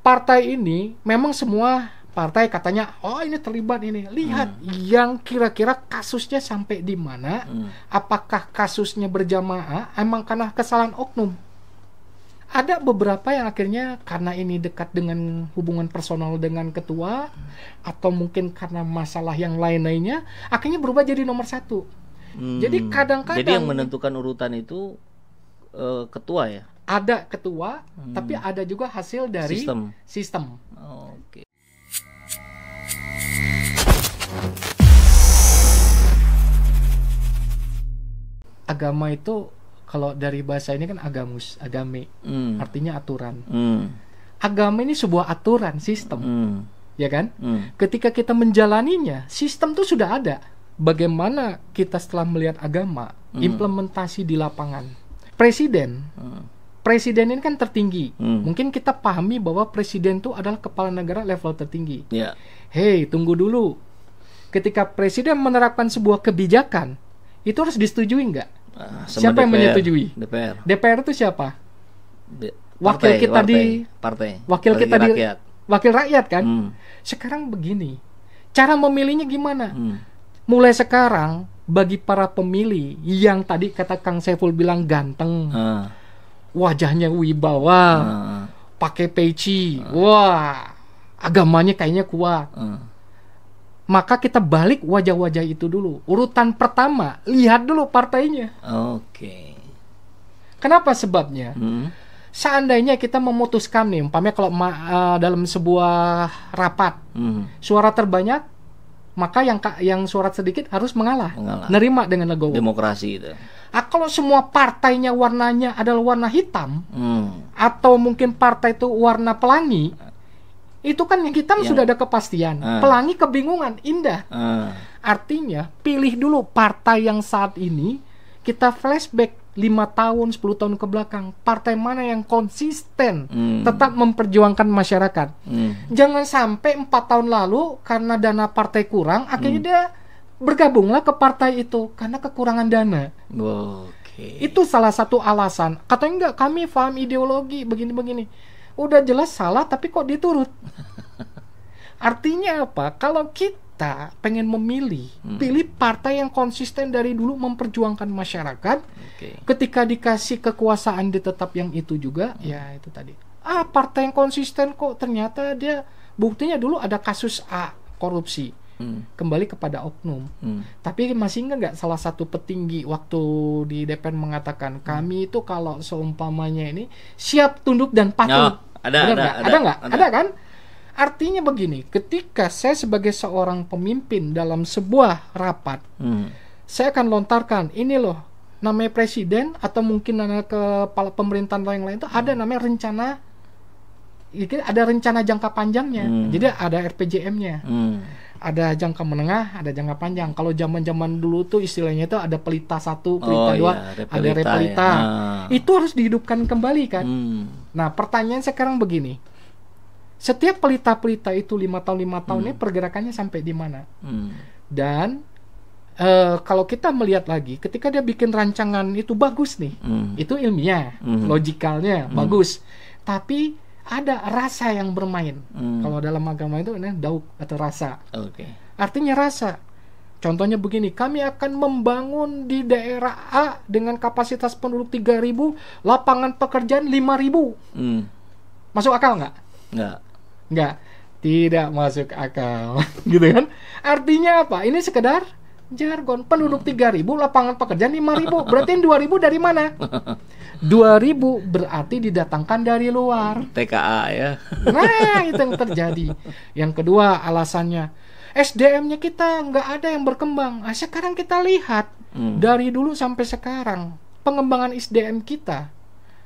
partai ini memang semua partai katanya, oh ini terlibat ini. Lihat yang kira-kira kasusnya sampai di mana, apakah kasusnya berjamaah, emang karena kesalahan oknum. Ada beberapa yang akhirnya karena ini dekat dengan hubungan personal dengan ketua, atau mungkin karena masalah yang lain-lainnya, akhirnya berubah jadi nomor 1. Jadi kadang-kadang, jadi yang menentukan urutan itu ketua ya? Ada ketua, tapi ada juga hasil dari sistem. Oke. Agama itu kalau dari bahasa ini kan agamus, agame, artinya aturan. Agama ini sebuah aturan, sistem, ya kan? Ketika kita menjalaninya, sistem itu sudah ada. Bagaimana kita setelah melihat agama, implementasi di lapangan. Presiden ini kan tertinggi. Mungkin kita pahami bahwa presiden itu adalah kepala negara level tertinggi. Hei, tunggu dulu. Ketika presiden menerapkan sebuah kebijakan, itu harus disetujui nggak? Siapa yang menyetujui? DPR itu siapa? Wakil kita di partai. Wakil kita di rakyat. Wakil rakyat kan? Sekarang begini. Cara memilihnya gimana? Mulai sekarang bagi para pemilih yang tadi kata Kang Saiful bilang ganteng, wajahnya wibawa, pakai peci, wah, agamanya kayaknya kuat. Maka kita balik wajah-wajah itu dulu. Urutan pertama, lihat dulu partainya. Oke. Kenapa sebabnya? Seandainya kita memutuskan nih, umpamanya kalau dalam sebuah rapat, suara terbanyak, maka yang suara sedikit harus mengalah. Nerima dengan legowo. Demokrasi itu. Kalau semua partainya warnanya adalah warna hitam, atau mungkin partai itu warna pelangi, itu kan yang hitam sudah ada kepastian, pelangi kebingungan, indah. Artinya pilih dulu partai yang saat ini kita flashback 5 tahun, 10 tahun ke belakang, partai mana yang konsisten tetap memperjuangkan masyarakat. Jangan sampai 4 tahun lalu karena dana partai kurang, akhirnya dia bergabunglah ke partai itu karena kekurangan dana. Itu salah satu alasan. Katanya enggak, kami paham ideologi begini-begini. Udah jelas salah, tapi kok diturut. Artinya apa? Kalau kita pengen memilih, pilih partai yang konsisten dari dulu memperjuangkan masyarakat. Ketika dikasih kekuasaan dia tetap yang itu juga, ya itu tadi. Partai yang konsisten kok ternyata dia buktinya dulu ada kasus A, korupsi. Kembali kepada oknum. Tapi masih nggak salah satu petinggi waktu di DPR mengatakan, kami itu kalau seumpamanya ini siap tunduk dan patuh. Ada kan? Artinya begini, ketika saya sebagai seorang pemimpin dalam sebuah rapat, saya akan lontarkan, ini loh, namanya presiden atau mungkin kepala pemerintahan lain-lain itu ada namanya rencana, ada rencana jangka panjangnya. Jadi ada RPJM-nya. Ada jangka menengah, ada jangka panjang. Kalau zaman-zaman dulu tuh istilahnya itu ada pelita 1, pelita 2, ada repelita. Itu harus dihidupkan kembali kan. Nah, pertanyaan sekarang begini. Setiap pelita-pelita itu 5 tahun ini pergerakannya sampai di mana? Dan kalau kita melihat lagi, ketika dia bikin rancangan itu bagus nih. Itu ilmiah, logikalnya bagus. Tapi ada rasa yang bermain. Kalau dalam agama itu dauk atau rasa. Artinya rasa. Contohnya begini, kami akan membangun di daerah A dengan kapasitas penduduk 3.000, lapangan pekerjaan 5.000. Masuk akal nggak? Nggak. Tidak masuk akal. Gitu kan? Artinya apa? Ini sekedar jargon. Penduduk 3.000, lapangan pekerjaan 5.000. Berarti 2.000 dari mana? 2.000 berarti didatangkan dari luar. TKA ya. Nah, itu yang terjadi. Yang kedua alasannya, SDM-nya kita nggak ada yang berkembang. Sekarang kita lihat dari dulu sampai sekarang pengembangan SDM kita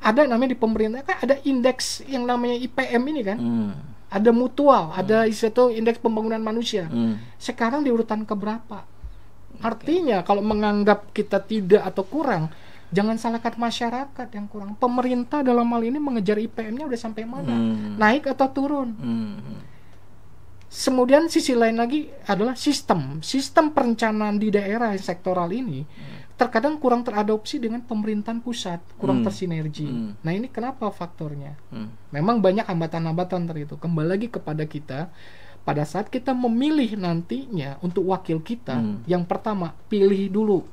ada namanya di pemerintah kan ada indeks yang namanya IPM ini kan. Ada mutual, ada itu indeks pembangunan manusia. Sekarang di urutan keberapa? Artinya kalau menganggap kita tidak atau kurang, jangan salahkan masyarakat yang kurang. Pemerintah dalam hal ini mengejar IPM-nya udah sampai mana? Naik atau turun? Kemudian sisi lain lagi adalah sistem perencanaan di daerah sektoral ini. terkadang kurang teradopsi dengan pemerintahan pusat, kurang tersinergi. Nah ini kenapa faktornya? Memang banyak hambatan-hambatan itu. Kembali lagi kepada kita, pada saat kita memilih nantinya untuk wakil kita, yang pertama pilih dulu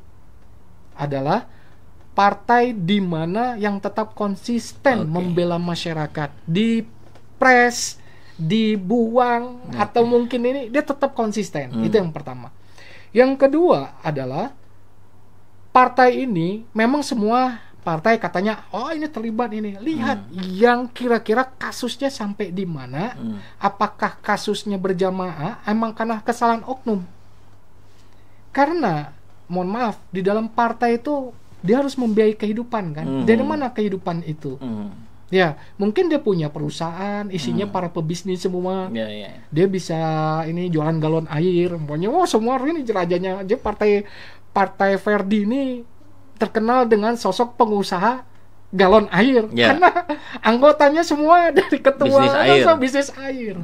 adalah partai di mana yang tetap konsisten membela masyarakat, di press, dibuang atau mungkin ini dia tetap konsisten. Itu yang pertama. Yang kedua adalah partai ini memang semua partai katanya ini terlibat ini. Lihat yang kira-kira kasusnya sampai di mana, apakah kasusnya berjamaah emang karena kesalahan oknum. Karena mohon maaf, di dalam partai itu dia harus membiayai kehidupan kan. Dari mana kehidupan itu? Ya, mungkin dia punya perusahaan, isinya para pebisnis semua. Dia bisa ini jualan galon air. Pokoknya semua ini rajanya aja Partai Verdi ini terkenal dengan sosok pengusaha galon air karena anggotanya semua dari ketua bisnis air.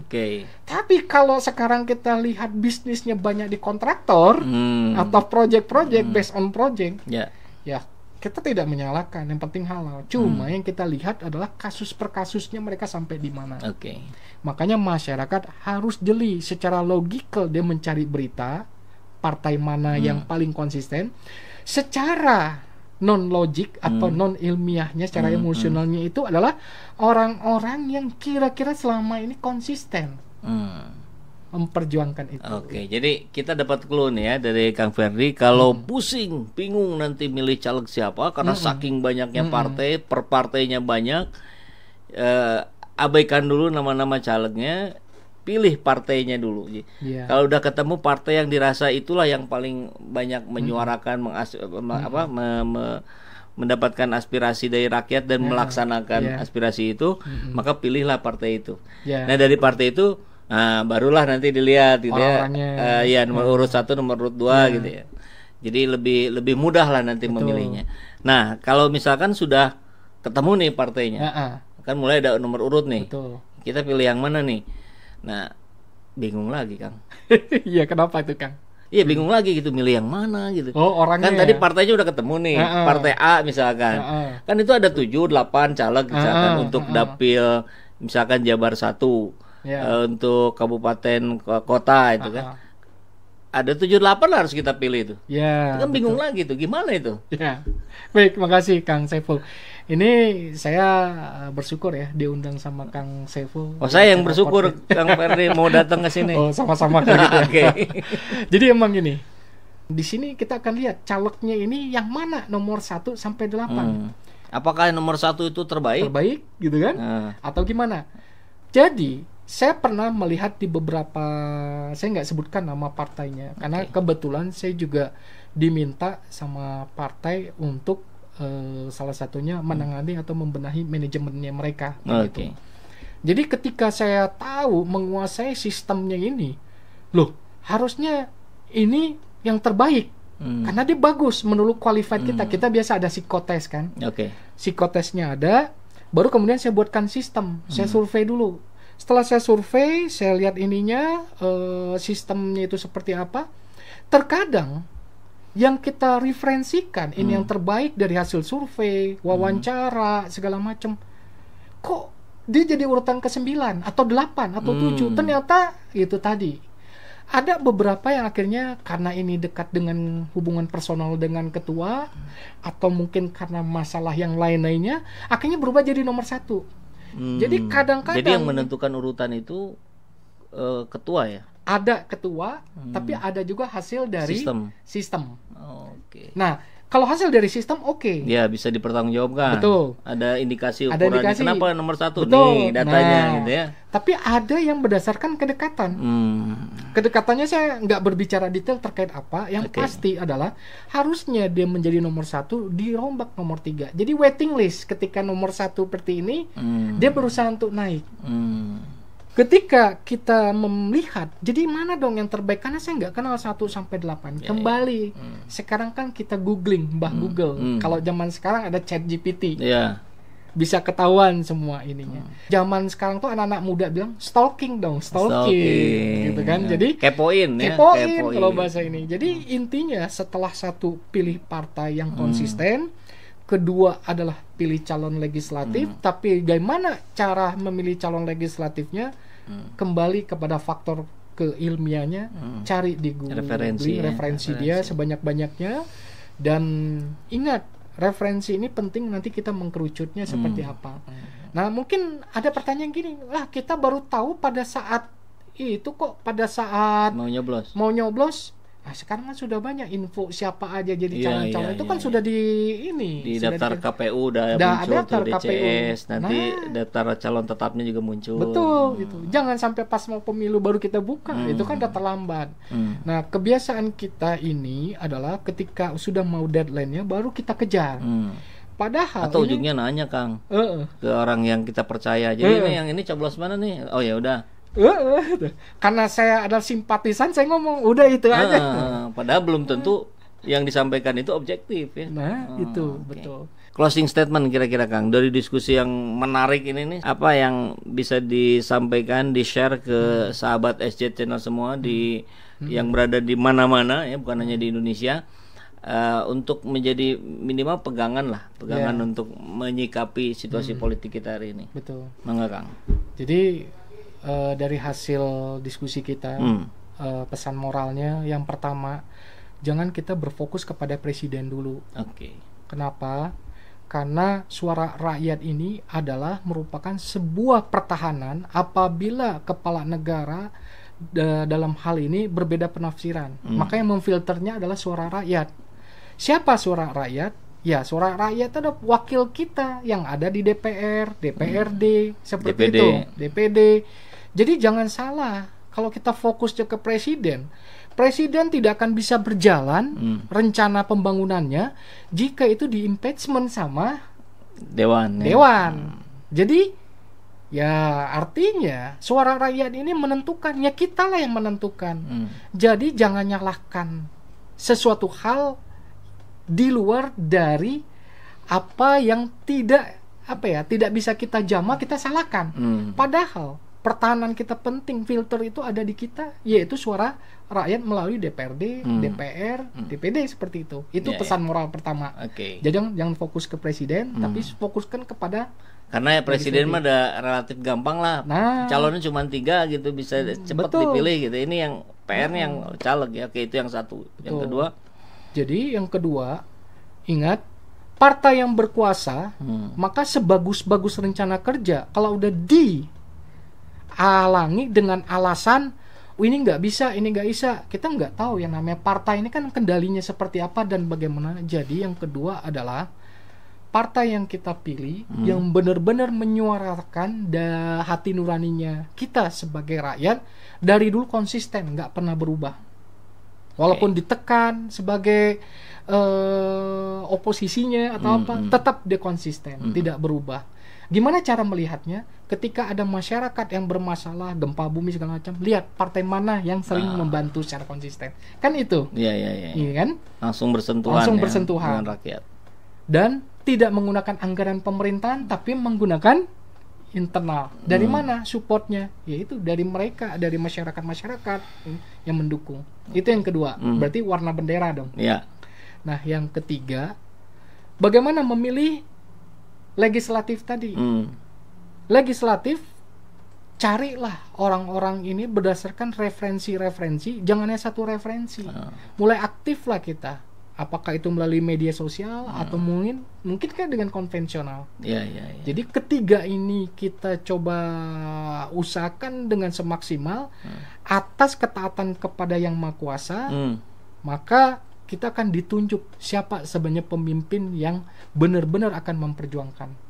Tapi kalau sekarang kita lihat bisnisnya banyak di kontraktor atau project based on project, ya kita tidak menyalahkan, yang penting halal. Cuma yang kita lihat adalah kasus per kasusnya mereka sampai di mana. Makanya masyarakat harus jeli secara logikal, dia mencari berita partai mana yang paling konsisten secara non logik atau non ilmiahnya, secara emosionalnya itu adalah orang-orang yang kira-kira selama ini konsisten memperjuangkan itu. Jadi kita dapat clue nih ya dari Kang Ferdi, kalau pusing, bingung nanti milih caleg siapa karena saking banyaknya partai, per partainya banyak, abaikan dulu nama-nama calegnya, pilih partainya dulu. Kalau udah ketemu partai yang dirasa itulah yang paling banyak menyuarakan, mendapatkan aspirasi dari rakyat dan melaksanakan aspirasi itu, maka pilihlah partai itu. Nah dari partai itu, barulah nanti dilihat gitu ya, nomor urut 1, nomor urut 2 gitu ya. Jadi lebih mudah lah nanti memilihnya. Nah kalau misalkan sudah ketemu nih partainya, kan mulai ada nomor urut nih. Kita pilih yang mana nih? Nah, bingung lagi, Kang. Iya, kenapa itu, Kang? Iya, bingung lagi gitu, milih yang mana gitu. Orangnya kan tadi partainya udah ketemu nih, partai A misalkan. Kan itu ada 7-8 caleg misalkan untuk dapil misalkan Jabar 1, untuk kabupaten kota itu kan. Ada 7-8 harus kita pilih itu. Kan bingung lagi tuh, gimana itu? Baik, makasih Kang Saiful. Ini saya bersyukur ya diundang sama Kang Saiful. Saya yang bersyukur Kang Ferdi mau datang ke sini. Sama-sama gitu ya. Jadi emang gini, di sini kita akan lihat calegnya ini yang mana nomor 1 sampai 8. Apakah nomor 1 itu terbaik? Terbaik gitu kan? Atau gimana? Jadi saya pernah melihat di beberapa, saya nggak sebutkan nama partainya karena kebetulan saya juga diminta sama partai untuk salah satunya menangani atau membenahi manajemennya mereka. Gitu. Jadi ketika saya tahu menguasai sistemnya ini, harusnya ini yang terbaik karena dia bagus menurut qualified kita. Kita biasa ada psikotes kan? Psikotesnya ada, baru kemudian saya buatkan sistem. Saya survei dulu. Setelah saya survei, saya lihat ininya sistemnya itu seperti apa. Terkadang yang kita referensikan ini yang terbaik dari hasil survei, wawancara, segala macam. Kok dia jadi urutan ke-9 atau 8 atau 7? Ternyata itu tadi. Ada beberapa yang akhirnya karena ini dekat dengan hubungan personal dengan ketua atau mungkin karena masalah yang lain-lainnya, akhirnya berubah jadi nomor 1. Jadi kadang-kadang, jadi yang menentukan urutan itu ketua ya? Ada ketua, tapi ada juga hasil dari sistem. Nah, kalau hasil dari sistem ya bisa dipertanggungjawabkan. Betul. Ada indikasi ukurannya. Kenapa nomor 1 nih datanya gitu ya. Tapi ada yang berdasarkan kedekatan. Kedekatannya saya nggak berbicara detail terkait apa. Yang pasti adalah harusnya dia menjadi nomor 1, dirombak nomor 3. Jadi waiting list ketika nomor 1 seperti ini, dia berusaha untuk naik. Ketika kita melihat, jadi mana dong yang terbaik? Karena saya nggak kenal 1 sampai 8. Kembali, sekarang kan kita googling, Google. Kalau zaman sekarang ada ChatGPT. bisa ketahuan semua ininya. Zaman sekarang tuh anak-anak muda bilang stalking gitu kan. Jadi kepoin kalau bahasa ini. Jadi intinya setelah satu, pilih partai yang konsisten, kedua adalah pilih calon legislatif, tapi bagaimana cara memilih calon legislatifnya kembali kepada faktor keilmiahnya, cari di Google referensi dia sebanyak-banyaknya, dan ingat referensi ini penting, nanti kita mengkerucutnya seperti apa. Nah, mungkin ada pertanyaan gini, lah kita baru tahu pada saat itu kok, pada saat mau nyoblos. Nah, sekarang kan sudah banyak info siapa aja jadi calon-calon itu kan sudah di daftar KPU udah muncul tuh DCS, nanti daftar calon tetapnya juga muncul. Betul gitu. Jangan sampai pas mau pemilu baru kita buka, itu kan udah terlambat. Nah, kebiasaan kita ini adalah ketika sudah mau deadline-nya baru kita kejar. Padahal atau ujungnya nanya Kang ke orang yang kita percaya. Jadi ini coblos mana nih? Oh ya udah. Karena saya adalah simpatisan, saya ngomong udah itu aja. Padahal belum tentu yang disampaikan itu objektif ya. Itu betul. Closing statement kira-kira Kang dari diskusi yang menarik ini nih, apa yang bisa disampaikan, di-share ke sahabat SJ Channel semua yang berada di mana-mana ya, bukan hanya di Indonesia, untuk menjadi minimal pegangan untuk menyikapi situasi politik kita hari ini. Betul. Mangga Kang. Jadi dari hasil diskusi kita, pesan moralnya yang pertama, jangan kita berfokus kepada presiden dulu. Kenapa? Karena suara rakyat ini adalah merupakan sebuah pertahanan apabila kepala negara dalam hal ini berbeda penafsiran. Maka yang memfilternya adalah suara rakyat. Siapa suara rakyat? Ya, suara rakyat itu adalah wakil kita yang ada di DPR, DPRD, seperti DPD. itu, DPD. Jadi jangan salah, kalau kita fokusnya ke presiden tidak akan bisa berjalan rencana pembangunannya jika itu di-impeachment sama Dewan. Jadi ya artinya suara rakyat ini menentukan, ya kitalah yang menentukan. Jadi jangan nyalahkan sesuatu hal di luar dari apa yang tidak bisa kita jamah, kita salahkan. Padahal pertahanan kita penting, filter itu ada di kita, yaitu suara rakyat melalui DPRD, DPR, DPD, seperti itu. Itu pesan moral pertama. Jadi jangan fokus ke presiden, tapi fokuskan kepada, karena presiden mah ada relatif gampang lah. Calonnya cuma 3 gitu, bisa cepat dipilih gitu. Ini yang PR-nya yang caleg ya. Itu yang satu. Yang kedua. Jadi yang kedua, ingat, partai yang berkuasa, maka sebagus-bagus rencana kerja, kalau udah dihalangi dengan alasan ini nggak bisa, kita nggak tahu yang namanya partai ini kan kendalinya seperti apa dan bagaimana. Jadi yang kedua adalah partai yang kita pilih yang benar-benar menyuarakan hati nuraninya kita sebagai rakyat, dari dulu konsisten, nggak pernah berubah walaupun ditekan sebagai oposisinya atau tetap dia konsisten, tidak berubah. Gimana cara melihatnya? Ketika ada masyarakat yang bermasalah, gempa bumi segala macam, lihat partai mana yang sering membantu secara konsisten. Kan itu. Iya kan? Langsung bersentuhan dengan rakyat. Dan tidak menggunakan anggaran pemerintahan, tapi menggunakan internal. Dari mana supportnya? Yaitu dari mereka, dari masyarakat yang mendukung. Itu yang kedua. Berarti warna bendera dong. Nah, yang ketiga, bagaimana memilih legislatif tadi? Legislatif, carilah orang-orang ini berdasarkan referensi, jangan hanya satu referensi. Mulai aktif lah kita. Apakah itu melalui media sosial atau mungkin kan dengan konvensional. Jadi ketiga ini kita coba usahakan dengan semaksimal atas ketaatan kepada Yang Maha Kuasa, maka kita akan ditunjuk siapa sebenarnya pemimpin yang benar-benar akan memperjuangkan.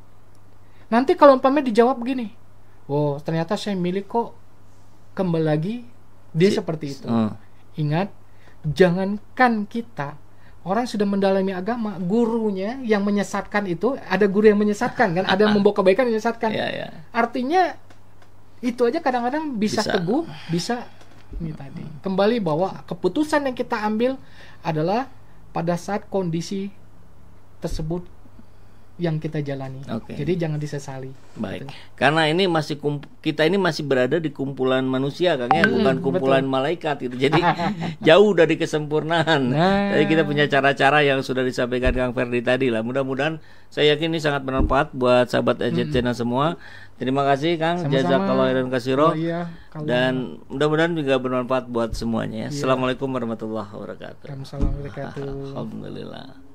Nanti kalau umpamanya dijawab begini, ternyata saya milih kok, kembali lagi dia seperti itu. Ingat, jangankan kita, orang sudah mendalami agama, gurunya yang menyesatkan itu, ada guru yang menyesatkan kan, ada yang membawa kebaikan menyesatkan. Artinya itu aja kadang-kadang bisa teguh, bisa ini tadi. Kembali bahwa keputusan yang kita ambil adalah pada saat kondisi tersebut yang kita jalani. Jadi jangan disesali. Baik. Gitu. Karena ini kita ini masih berada di kumpulan manusia, Kang ya, bukan kumpulan malaikat gitu. Jadi jauh dari kesempurnaan. Jadi kita punya cara-cara yang sudah disampaikan Kang Ferdi tadi lah. Mudah-mudahan saya yakin ini sangat bermanfaat buat sahabat Ejat Channel semua. Terima kasih Kang, jazakallahu khairan katsira. Dan mudah-mudahan juga bermanfaat buat semuanya ya. Assalamualaikum warahmatullahi wabarakatuh. Waalaikumsalam warahmatullahi wabarakatuh. Alhamdulillah.